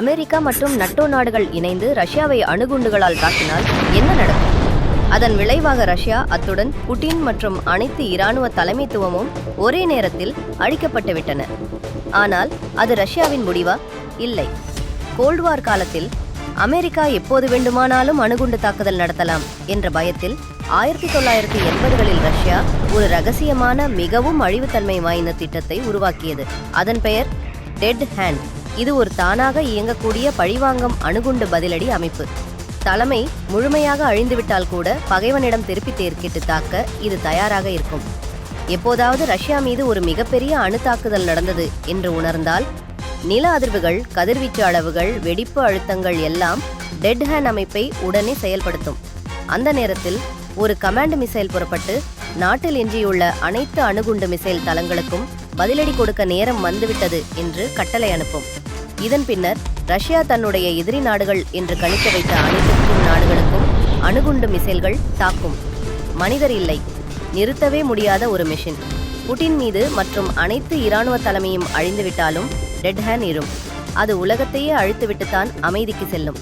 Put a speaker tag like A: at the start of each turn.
A: America மற்றும் நட்டோ நாடுகள் இணைந்து ரஷ்யாவை அணுகுண்டுகளால் தாக்கினால் என்ன நடக்கும்? அதன் விளைவாக ரஷ்யா அத்துடன் புட்டின் மற்றும் அனைத்து இராணுவ தலைமைத்துவமும் ஒரே நேரத்தில் அழிக்கப்பட்டுவிட்டன. ஆனால் அது ரஷ்யாவின் முடிவா? இல்லை. கோல்ட் வார் காலத்தில் அமெரிக்கா எப்போது வேண்டுமானாலும் அணுகுண்டு தாக்குதல் நடத்தலாம் என்ற பயத்தில் 1980களில் ரஷ்யா ஒரு ரகசியமான மிகவும் அழிவுத்தன்மை வாய்ந்த திட்டத்தை உருவாக்கியது. அதன் பெயர் டெட் ஹேண்ட். இது ஒரு தானாக இயங்கக்கூடிய பழிவாங்கும் அணுகுண்டு பதிலடி அமைப்பு. தலைமை முழுமையாக அழிந்துவிட்டால் கூட பகைவனிடம் திருப்பி தேர்க்கிட்டு தாக்க இது தயாராக இருக்கும். எப்போதாவது ரஷ்யா மீது ஒரு மிகப்பெரிய அணு தாக்குதல் நடந்தது என்று உணர்ந்தால் நில அதிர்வுகள், கதிர்வீச்சு அளவுகள், வெடிப்பு அழுத்தங்கள் எல்லாம் டெட் ஹேண்ட் அமைப்பை உடனே செயல்படுத்தும். அந்த நேரத்தில் ஒரு கமாண்ட் மிசைல் புறப்பட்டு நாட்டில் எஞ்சியுள்ள அனைத்து அணுகுண்டு மிசைல் தளங்களுக்கும் பதிலடி கொடுக்க நேரம் வந்துவிட்டது என்று கட்டளை அனுப்பும். இதன் பின்னர் ரஷ்யா தன்னுடைய எதிரி நாடுகள் என்று கணிக்க வைத்த அனைத்து நாடுகளுக்கும் அணுகுண்டு மிசைல்கள் தாக்கும். மனிதர் இல்லை, நிறுத்தவே முடியாத ஒரு மிஷின். புட்டின் மீது மற்றும் அனைத்து இராணுவ தலைமையும் அழிந்துவிட்டாலும் டெட் ஹேண்ட் இரும். அது உலகத்தையே அழித்துவிட்டுத்தான் அமைதிக்கு செல்லும்.